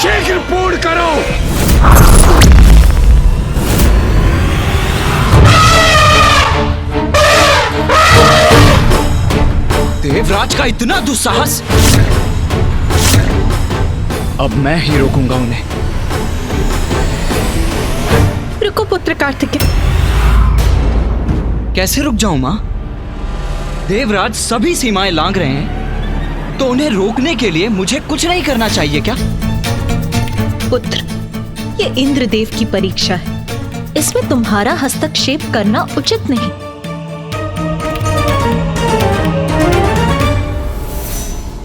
शीघ्र पूर्ण करो। देवराज का इतना दुस्साहस! अब मैं ही रोकूंगा उन्हें। रुको पुत्र कार्तिकेय। कैसे रुक जाऊं मां? देवराज सभी सीमाएं लांघ रहे हैं, तो उन्हें रोकने के लिए मुझे कुछ नहीं करना चाहिए क्या? पुत्र, ये इंद्रदेव की परीक्षा है, इसमें तुम्हारा हस्तक्षेप करना उचित नहीं।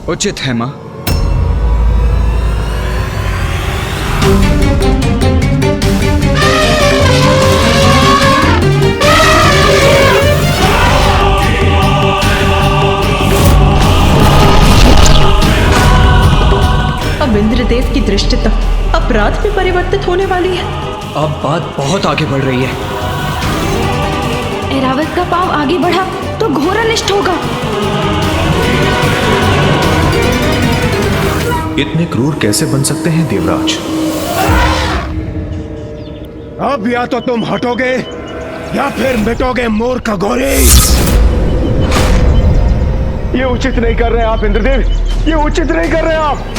उचित है मां। अब इंद्रदेव की दृष्टता अपराध में परिवर्तित होने वाली है। अब बात बहुत आगे बढ़ रही है। ऐरावत का पांव आगे बढ़ा तो घोर अनिष्ट होगा। इतने क्रूर कैसे बन सकते हैं देवराज? अब या तो तुम हटोगे या फिर मिटोगे मूर्ख घोरी। ये उचित नहीं कर रहे आप इंद्रदेव, ये उचित नहीं कर रहे आप।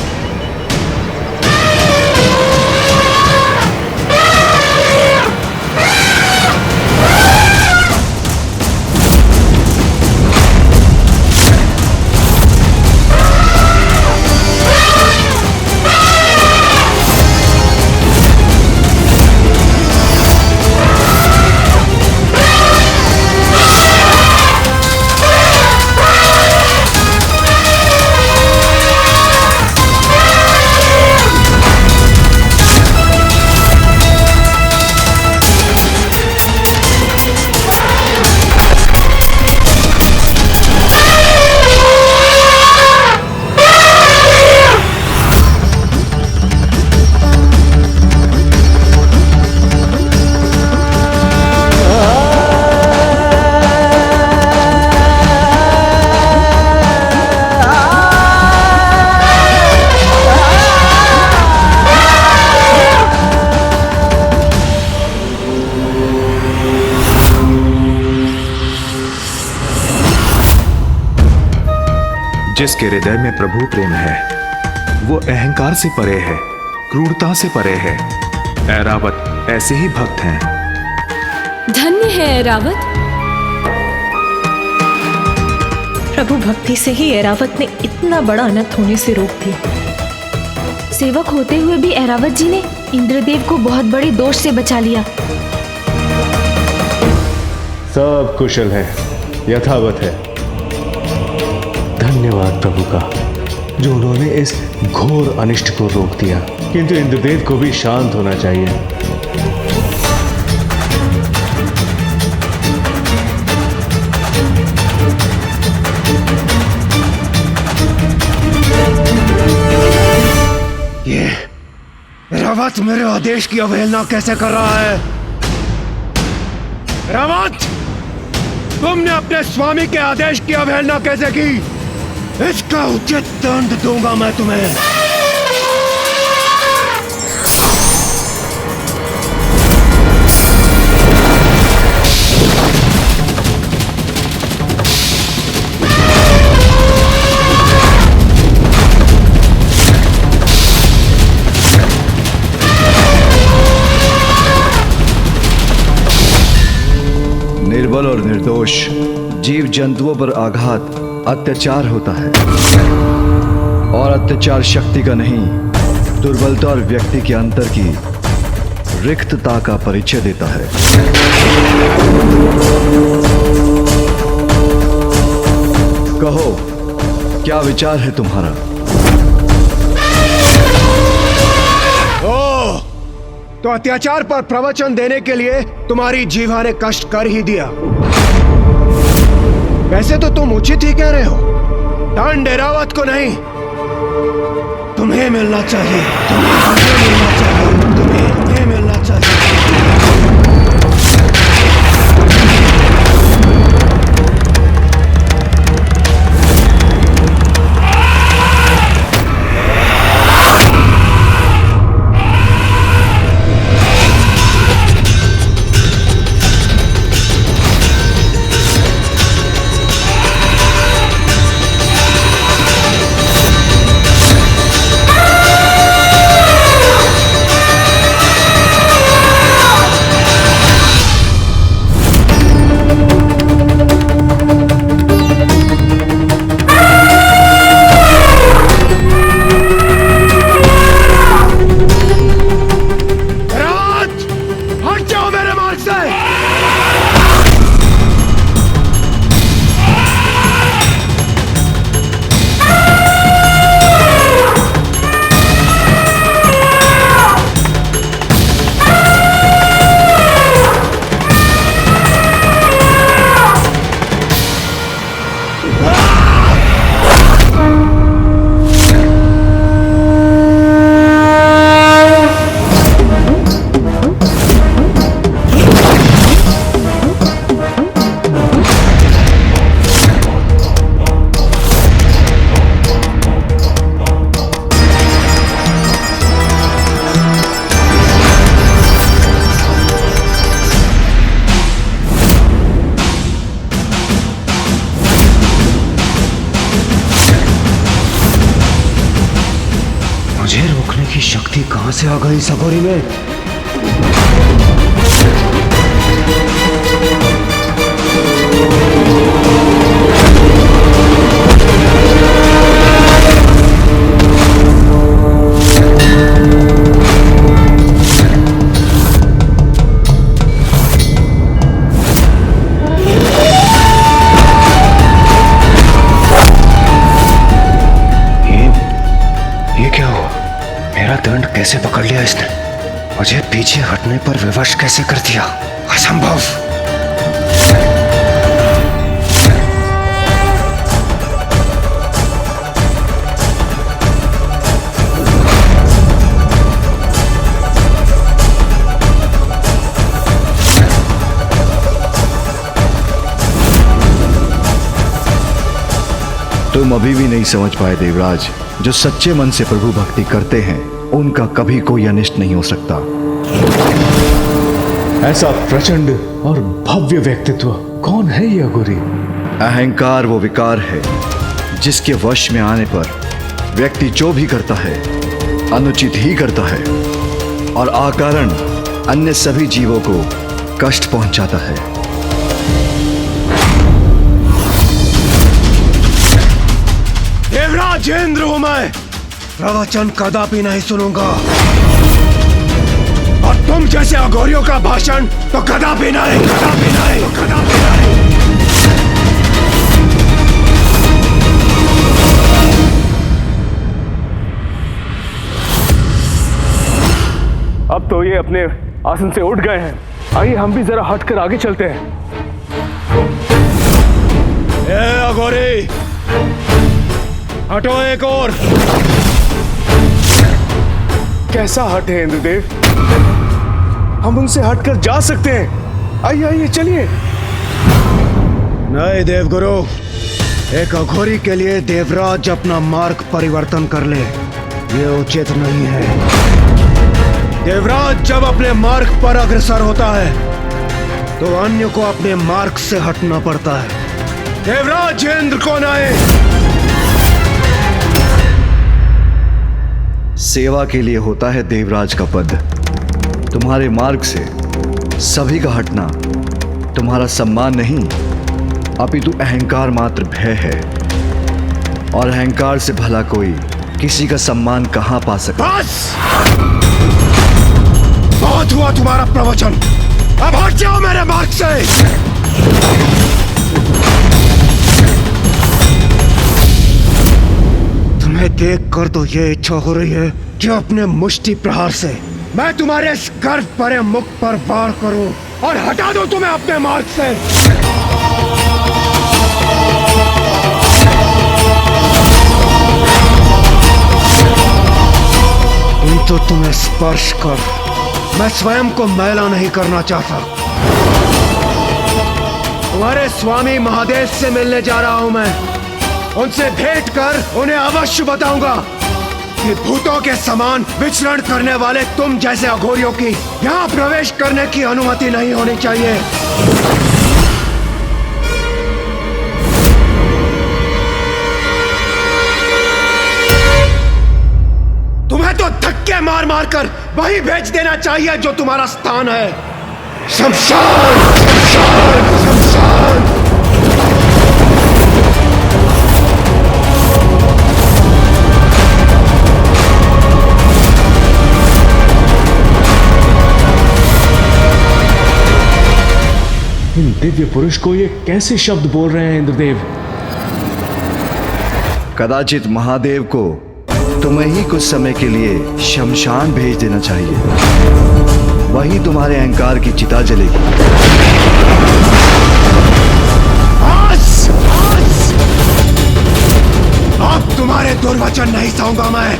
जिसके हृदय में प्रभु प्रेम है, वो अहंकार से परे है, क्रूरता से परे है। ऐरावत ऐसे ही भक्त हैं। धन्य है ऐरावत। प्रभु भक्ति से ही ऐरावत ने इतना बड़ा अनर्थ होने से रोक दिया। सेवक होते हुए भी ऐरावत जी ने इंद्रदेव को बहुत बड़े दोष से बचा लिया। सब कुशल है, यथावत है। धन्यवाद प्रभु का, जो उन्होंने इस घोर अनिष्ट को रोक दिया। किंतु इंद्रदेव को भी शांत होना चाहिए। ये रावत मेरे आदेश की अवहेलना कैसे कर रहा है? रावत, तुमने अपने स्वामी के आदेश की अवहेलना कैसे की? इसका उचित दंड दूंगा मैं तुम्हें। निर्बल और निर्दोष जीव जंतुओं पर आघात अत्याचार होता है, और अत्याचार शक्ति का नहीं, दुर्बलता और व्यक्ति के अंतर की रिक्तता का परिचय देता है। कहो, क्या विचार है तुम्हारा? ओह, तो अत्याचार पर प्रवचन देने के लिए तुम्हारी जीवा ने कष्ट कर ही दिया। वैसे तो तुम उचित ही कह रहे हो। दंड ऐरावत को नहीं, तुम्हें मिलना चाहिए। तुम्हें मिलना चाहिए। तुम्हें मिलना चाहिए। शक्ति कहां से आ गई सगोरी में? ये क्या हुआ? मेरा दंड कैसे पकड़ लिया इसने? मुझे पीछे हटने पर विवश कैसे कर दिया? असंभव। तुम अभी भी नहीं समझ पाए देवराज, जो सच्चे मन से प्रभु भक्ति करते हैं उनका कभी कोई अनिष्ट नहीं हो सकता। ऐसा प्रचंड और भव्य व्यक्तित्व कौन है ये अघोरी? अहंकार वो विकार है जिसके वश में आने पर व्यक्ति जो भी करता है अनुचित ही करता है और अकारण अन्य सभी जीवों को कष्ट पहुंचाता है। देवराजेंद्र हूं मैं, प्रवचन कदापि नहीं सुनूंगा और तुम जैसे अघोरियों का भाषण तो कदापि नहीं, कदापि नहीं, कदापि नहीं। अब तो ये अपने आसन से उठ गए हैं। आइए हम भी जरा हटकर आगे चलते हैं। ए अघोरी, हटो एक और। कैसा हटे इंद्रदेव? हम उनसे हटकर जा सकते हैं। आइए आइए चलिए। नहीं देवगुरु, एक अघोरी के लिए देवराज अपना मार्ग परिवर्तन कर ले, ये उचित नहीं है। देवराज जब अपने मार्ग पर अग्रसर होता है तो अन्य को अपने मार्ग से हटना पड़ता है। देवराजेंद्र को नहीं। सेवा के लिए होता है देवराज का पद। तुम्हारे मार्ग से सभी का हटना तुम्हारा सम्मान नहीं, अपितु अहंकार मात्र भय है और अहंकार से भला कोई किसी का सम्मान कहां पा सकता? बस, बहुत हुआ तुम्हारा प्रवचन, अब हट जाओ मेरे मार्ग से। तुम्हें देखकर तो ये इच्छा हो रही है कि अपने मुष्टि प्रहार से मैं तुम्हारे इस गर्व भरे मुख पर वार करूं और हटा दूं तुम्हें अपने मार्ग से। तो तुम्हें स्पर्श कर मैं स्वयं को मैला नहीं करना चाहता। तुम्हारे स्वामी महादेव से मिलने जा रहा हूं मैं। उनसे भेंट कर उन्हें अवश्य बताऊंगा कि भूतों के समान विचरण करने वाले तुम जैसे अघोरियों की यहां प्रवेश करने की अनुमति नहीं होनी चाहिए। तुम्हें तो धक्के मार मार कर वही भेज देना चाहिए जो तुम्हारा स्थान है। शमशान, शमशान, शमशान। इन दिव्य पुरुष को ये कैसे शब्द बोल रहे हैं इंद्रदेव? कदाचित महादेव को तुम्हें ही कुछ समय के लिए शमशान भेज देना चाहिए, वही तुम्हारे अहंकार की चिता जलेगी। अब तुम्हारे दुर्वचन नहीं सहूंगा मैं।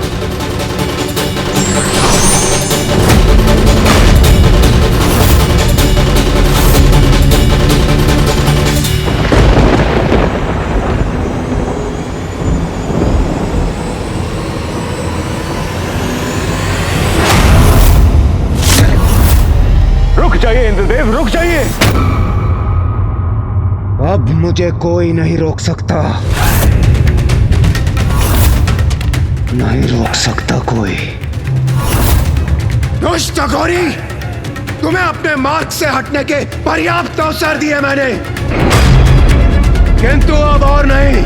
रुक जाइए इंद्रदेव, रुक जाइए। अब मुझे कोई नहीं रोक सकता, नहीं रोक सकता कोई। दुष्ट घोरी, तुम्हें अपने मार्ग से हटने के पर्याप्त अवसर दिए मैंने, किंतु अब और नहीं।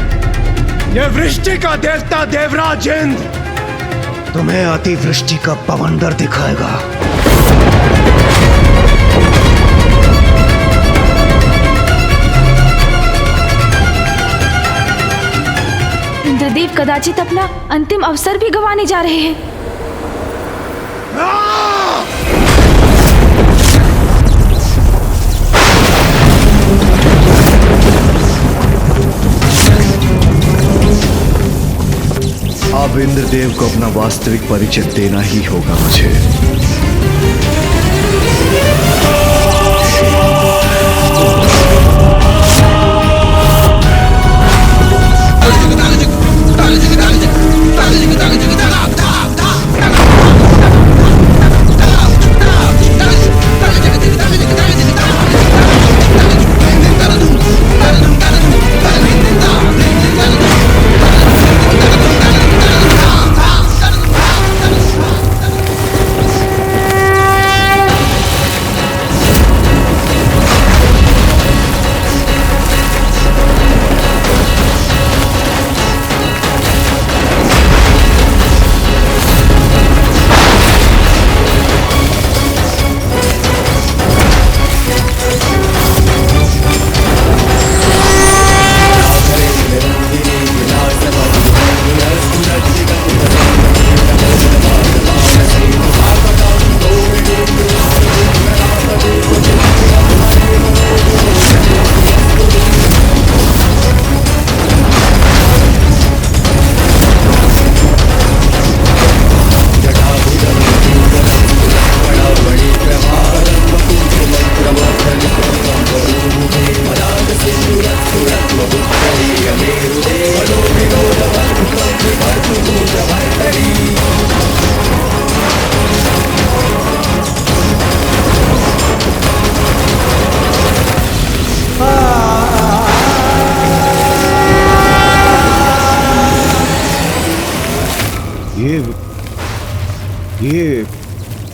ये वृष्टि का देवता देवराज इंद्र तुम्हें अतिवृष्टि का बवंडर दिखाएगा। इंद्रदेव कदाचित अपना अंतिम अवसर भी गंवाने जा रहे हैं। अब इंद्रदेव को अपना वास्तविक परिचय देना ही होगा मुझे।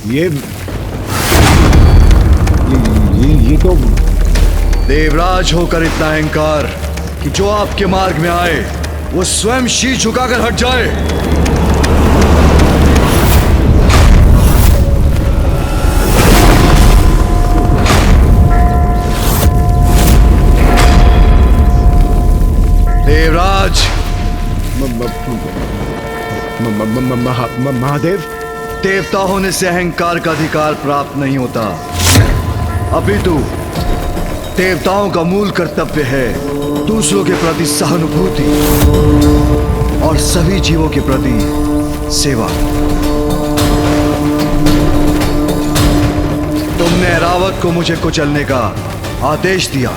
ये तो देवराज होकर इतना अहंकार कि जो आपके मार्ग में आए वो स्वयं शीश झुकाकर हट जाए। देवराज, महादेव, देवता होने से अहंकार का अधिकार प्राप्त नहीं होता, अपितु देवताओं का मूल कर्तव्य है दूसरों के प्रति सहानुभूति और सभी जीवों के प्रति सेवा। तुमने ऐरावत को मुझे कुचलने का आदेश दिया।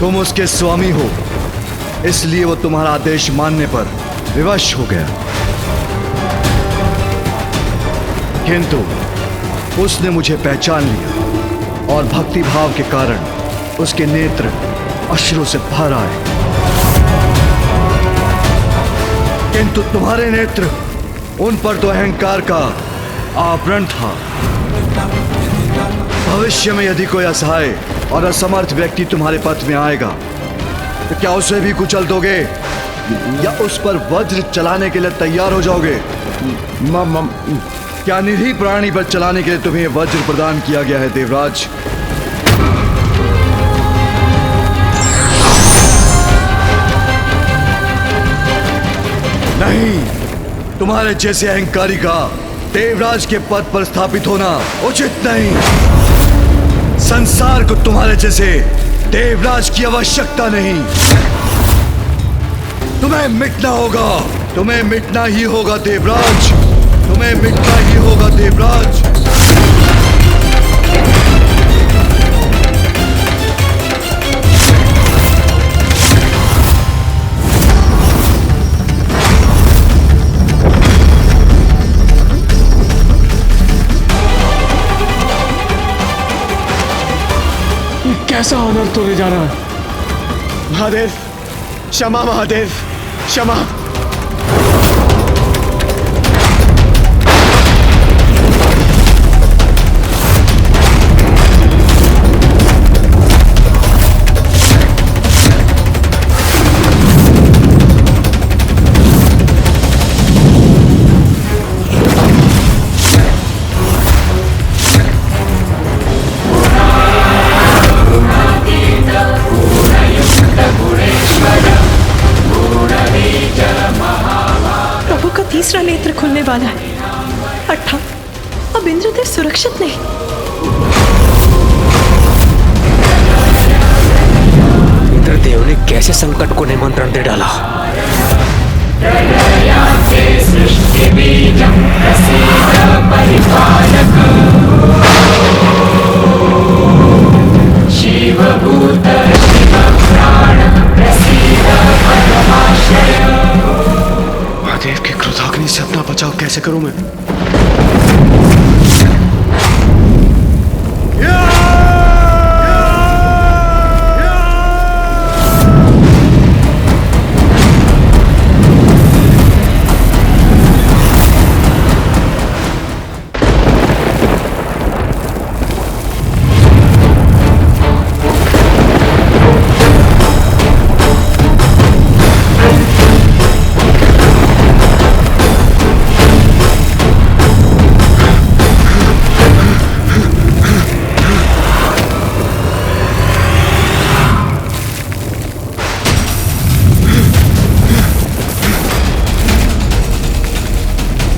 तुम उसके स्वामी हो, इसलिए वो तुम्हारा आदेश मानने पर विवश हो गया, किंतु उसने मुझे पहचान लिया और भक्ति भाव के कारण उसके नेत्र अश्रु से भर आए, किंतु तुम्हारे नेत्र, उन पर तो अहंकार का आवरण था। भविष्य में यदि कोई असहाय और असमर्थ व्यक्ति तुम्हारे पथ में आएगा तो क्या उसे भी कुचल दोगे या उस पर वज्र चलाने के लिए तैयार हो जाओगे? क्या निरीह प्राणी पर चलाने के लिए तुम्हें वज्र प्रदान किया गया है देवराज? नहीं, तुम्हारे जैसे अहंकारी का देवराज के पद पर स्थापित होना उचित नहीं। संसार को तुम्हारे जैसे देवराज की आवश्यकता नहीं। तुम्हें मिटना होगा, तुम्हें मिटना ही होगा देवराज, तुम्हें मिटना ही होगा देवराज। कैसा अनर्थ होने जा रहा है? महादेव, क्षमा महादेव, क्षमा। वाला है। अर्थात अब इंद्रदेव सुरक्षित नहीं। इंद्रदेव ने कैसे संकट को निमंत्रण दे डाला? महादेव की क्रोधाग्नि से अपना बचाव कैसे करूं मैं?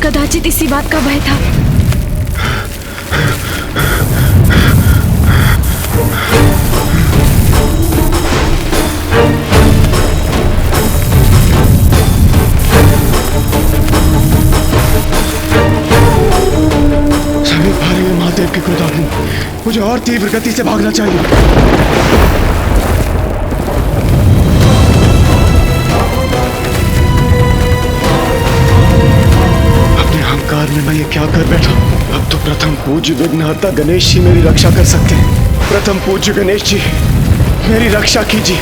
कदाचित इसी बात का भय था। समीप आ रही है महादेव की क्रोधाग्नि। मुझे और तीव्र गति से भागना चाहिए। अहंकार में मैं ये क्या कर बैठा? अब तो प्रथम पूज्य विघ्नहर्ता गणेश जी मेरी रक्षा कर सकते हैं। प्रथम पूज्य गणेश जी मेरी रक्षा कीजिए,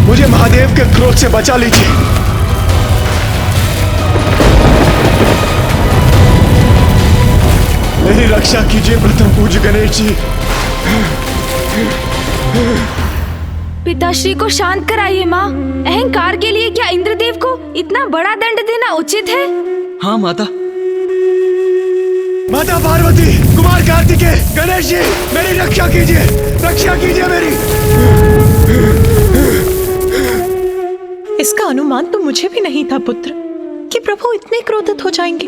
मुझे महादेव के क्रोध से बचा लीजिए। मेरी रक्षा कीजिए प्रथम पूज्य गणेश जी। पिताश्री को शांत कराइए माँ। अहंकार के लिए क्या इंद्रदेव को इतना बड़ा दंड देना उचित है? हाँ माता। माता पार्वती, कुमार कार्तिकेय, गणेश जी मेरी रक्षा कीजिए, रक्षा कीजिए मेरी। इसका अनुमान तो मुझे भी नहीं था पुत्र कि प्रभु इतने क्रोधित हो जाएंगे,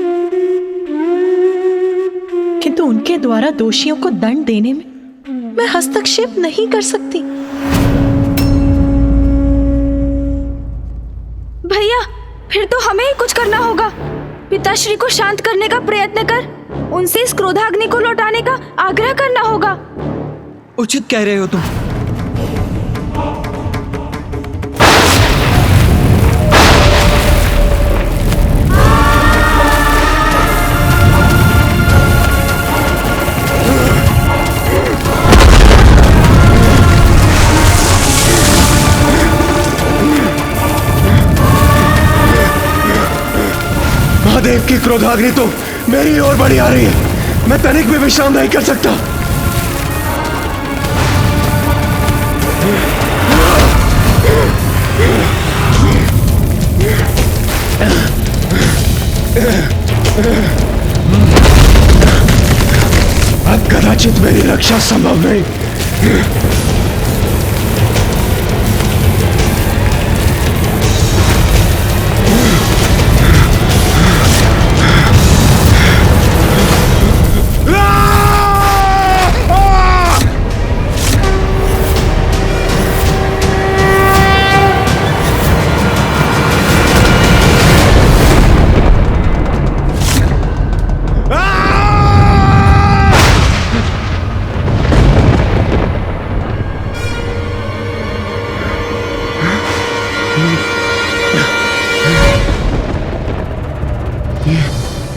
किंतु उनके द्वारा दोषियों को दंड देने में मैं हस्तक्षेप नहीं कर सकती। भैया, फिर तो हमें ही कुछ करना होगा। पिताश्री को शांत करने का प्रयत्न कर, उनसे इस क्रोधाग्नि को लौटाने का आग्रह करना होगा। उचित कह रहे हो तुम। महादेव की क्रोधाग्नि तो मेरी ओर बढ़ी आ रही है। मैं तनिक भी विश्राम नहीं कर सकता। अब कदाचित मेरी रक्षा संभव नहीं।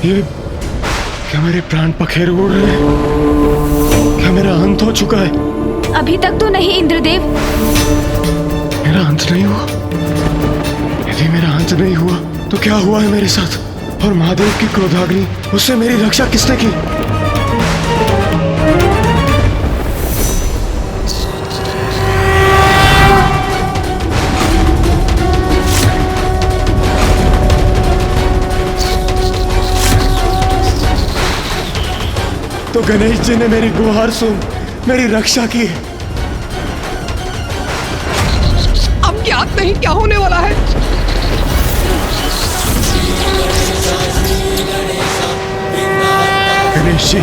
ये क्या मेरे प्राण पखेरु उड़ रहे हैं? क्या मेरा अंत हो चुका है? अभी तक तो नहीं इंद्रदेव। मेरा अंत नहीं हुआ? यदि मेरा अंत नहीं हुआ तो क्या हुआ है मेरे साथ? और महादेव की क्रोधाग्नि, उससे मेरी रक्षा किसने की? तो गणेश जी ने मेरी गुहार सुन मेरी रक्षा की। अब ज्ञात नहीं क्या होने वाला है। गणेश जी,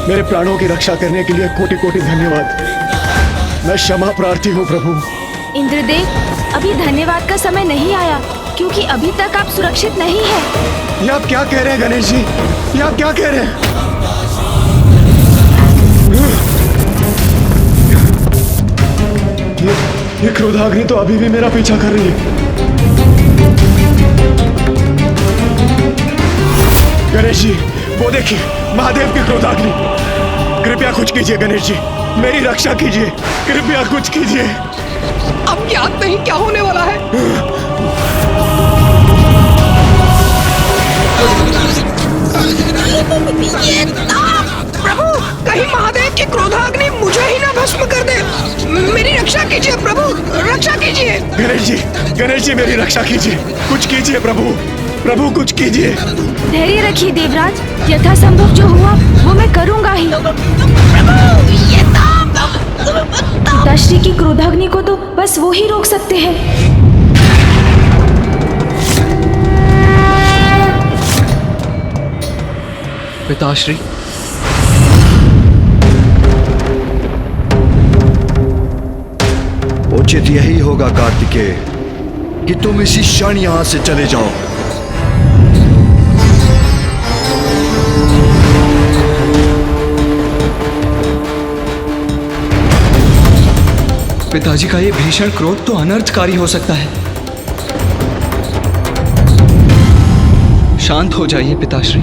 मेरे प्राणों की रक्षा करने के लिए कोटि कोटि धन्यवाद। मैं क्षमा प्रार्थी हूँ प्रभु। इंद्रदेव, अभी धन्यवाद का समय नहीं आया, क्योंकि अभी तक आप सुरक्षित नहीं हैं। ये आप क्या कह रहे हैं गणेश जी? ये आप क्या कह रहे हैं? ये क्रोधाग्नि तो अभी भी मेरा पीछा कर रही है। गणेश जी, वो देखिए, महादेव की क्रोधाग्नि। कृपया कुछ कीजिए गणेश जी, मेरी रक्षा कीजिए, कृपया कुछ कीजिए। अब याद नहीं क्या होने वाला है। प्रभु, कहीं महादेव की क्रोधाग्नि मुझे ही ना भस्म कर दे। मेरी रक्षा कीजिए प्रभु, रक्षा कीजिए। गणेश जी मेरी रक्षा कीजिए, कुछ कीजिए प्रभु, प्रभु कुछ कीजिए। धैर्य रखिए देवराज, यथासंभव जो हुआ वो मैं करूंगा ही। पिताश्री की क्रोधाग्नि को तो बस वो ही रोक सकते हैं। पिताश्री, उचित यही होगा कार्तिकेय कि तुम इसी क्षण यहां से चले जाओ। पिताजी का ये भीषण क्रोध तो अनर्थकारी हो सकता है। शांत हो जाइए पिताश्री,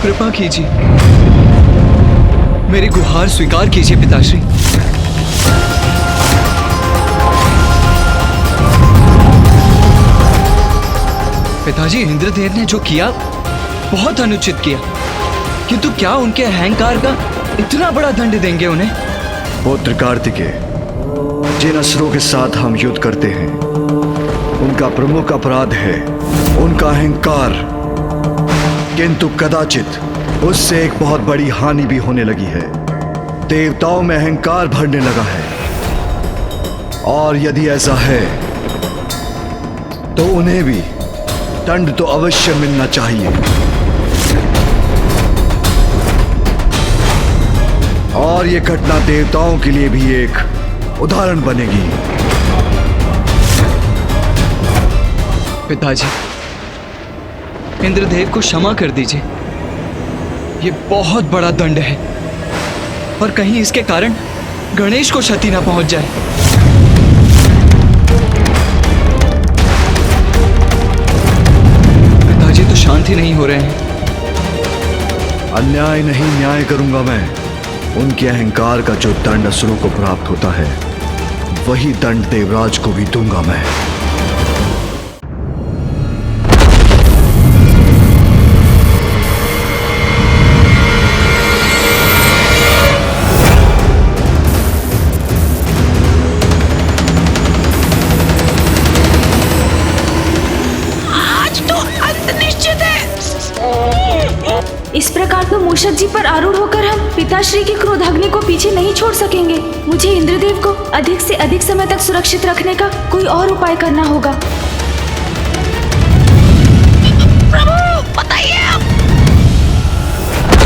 कृपा कीजिए, मेरी गुहार स्वीकार कीजिए पिताश्री। पिताजी, इंद्रदेव ने जो किया बहुत अनुचित किया, किंतु क्या उनके अहंकार का इतना बड़ा दंड देंगे उन्हें? पुत्र कार्तिकेय, जिन असुरों के साथ हम युद्ध करते हैं उनका प्रमुख अपराध है उनका अहंकार, किंतु कदाचित उससे एक बहुत बड़ी हानि भी होने लगी है। देवताओं में अहंकार भरने लगा है, और यदि ऐसा है तो उन्हें भी दंड तो अवश्य मिलना चाहिए। और ये घटना देवताओं के लिए भी एक उदाहरण बनेगी। पिताजी, इंद्रदेव को क्षमा कर दीजिए। ये बहुत बड़ा दंड है, और कहीं इसके कारण गणेश को क्षति न पहुंच जाए। पिताजी तो शांत ही नहीं हो रहे हैं। अन्याय नहीं न्याय करूंगा मैं। उनके अहंकार का जो दंड असुरों को प्राप्त होता है वही दंड देवराज को भी दूंगा मैं। आज तो अंत निश्चित है। इस प्रकार तो मूषक जी पर आरूढ़ होकर हम पिताश्री की क्रोधाग्नि को पीछे नहीं छोड़ सकेंगे। मुझे इंद्रदेव को अधिक से अधिक समय तक सुरक्षित रखने का कोई और उपाय करना होगा। प्रभु, बताइए आप।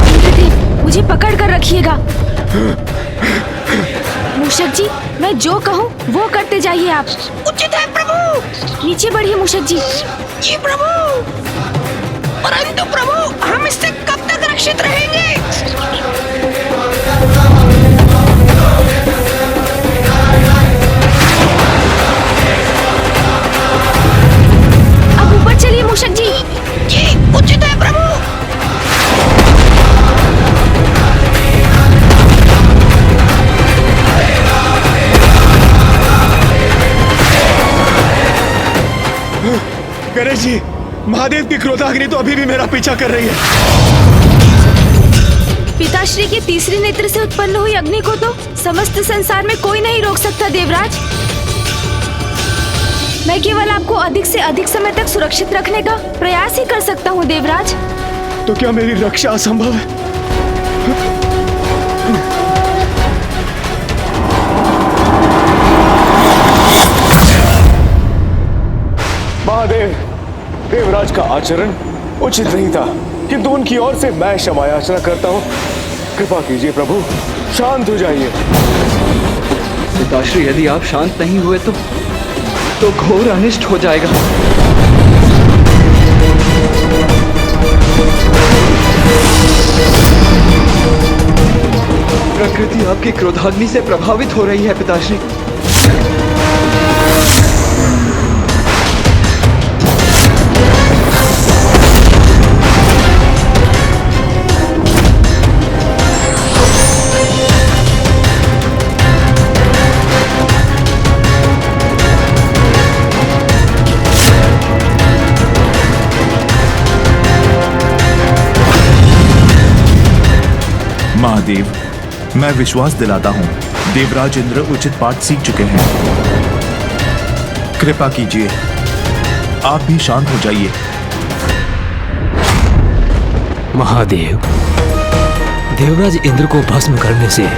इंद्रदेव, मुझे पकड़ कर रखिएगा। मूषक जी, मैं जो कहूँ वो करते जाइए आप। उचित है प्रभु। नीचे बढ़िए मूषक जी। जी प्रभु। परंतु प्रभु, हम इससे कब तक रक्षित रहेंगे? अब ऊपर चलिए मूषक जी। जी उचित है प्रभु। गणेश जी, महादेव की क्रोधाग्नि तो अभी भी मेरा पीछा कर रही है। पिताश्री के तीसरे नेत्र से उत्पन्न हुई अग्नि को तो समस्त संसार में कोई नहीं रोक सकता देवराज। मैं केवल आपको अधिक से अधिक समय तक सुरक्षित रखने का प्रयास ही कर सकता हूँ देवराज। तो क्या मेरी रक्षा असंभव है? महादेव, देवराज का आचरण उचित नहीं था। किंतु उनकी ओर से मैं क्षमा याचना करता हूँ। कृपा कीजिए प्रभु, शांत हो जाइए। पिताश्री, यदि आप शांत नहीं हुए तो घोर अनिष्ट हो जाएगा। प्रकृति आपकी क्रोधाग्नि से प्रभावित हो रही है पिताश्री। महादेव, मैं विश्वास दिलाता हूँ देवराज इंद्र उचित पाठ सीख चुके हैं। कृपा कीजिए, आप भी शांत हो जाइए। महादेव, देवराज इंद्र को भस्म करने से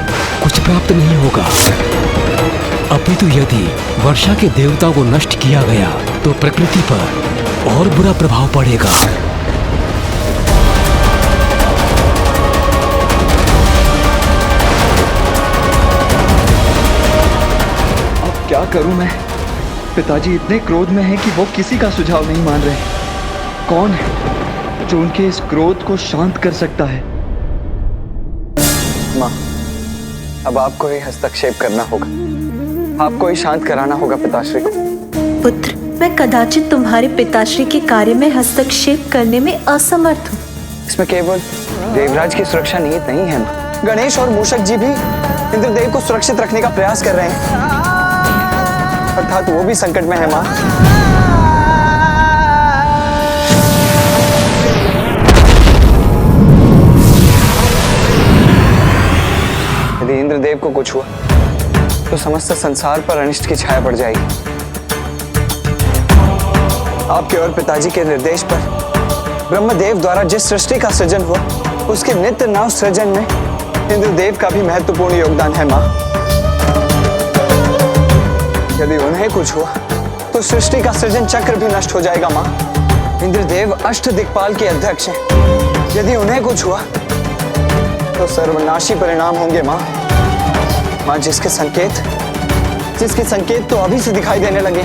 कुछ प्राप्त नहीं होगा। अपितु यदि वर्षा के देवता को नष्ट किया गया तो प्रकृति पर और बुरा प्रभाव पड़ेगा। क्या करूं मैं? पिताजी इतने क्रोध में हैं कि वो किसी का सुझाव नहीं मान रहे। कौन है जो उनके इस क्रोध को शांत कर सकता है? माँ, अब आपको ही हस्तक्षेप करना होगा, आपको ही शांत कराना होगा पिताश्री को। पुत्र, मैं कदाचित तुम्हारे पिताश्री के कार्य में हस्तक्षेप करने में असमर्थ हूँ। इसमें केवल देवराज की सुरक्षा निहित नहीं है माँ। गणेश और मूषक जी भी इंद्रदेव को सुरक्षित रखने का प्रयास कर रहे हैं, अर्थात वो भी संकट में है माँ। यदि इंद्रदेव को कुछ हुआ तो समस्त संसार पर अनिष्ट की छाया पड़ जाएगी। आपके और पिताजी के निर्देश पर ब्रह्मदेव द्वारा जिस सृष्टि का सृजन हुआ, उसके नित्य नव सृजन में इंद्रदेव का भी महत्वपूर्ण योगदान है माँ। यदि उन्हें कुछ हुआ तो सृष्टि का सृजन चक्र भी नष्ट हो जाएगा माँ। इंद्रदेव अष्ट दिक्पाल के अध्यक्ष हैं। यदि उन्हें कुछ हुआ तो सर्वनाशी परिणाम होंगे माँ। माँ, जिसके संकेत तो अभी से दिखाई देने लगे।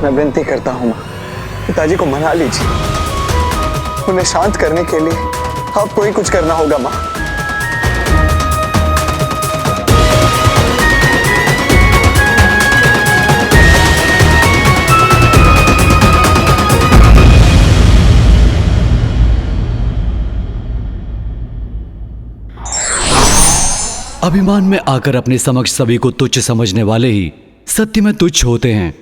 मैं विनती करता हूँ माँ, पिताजी को मना लीजिए। उन्हें शांत करने के लिए आपको ही कुछ करना होगा माँ। अभिमान में आकर अपने समक्ष सभी को तुच्छ समझने वाले ही सत्य में तुच्छ होते हैं।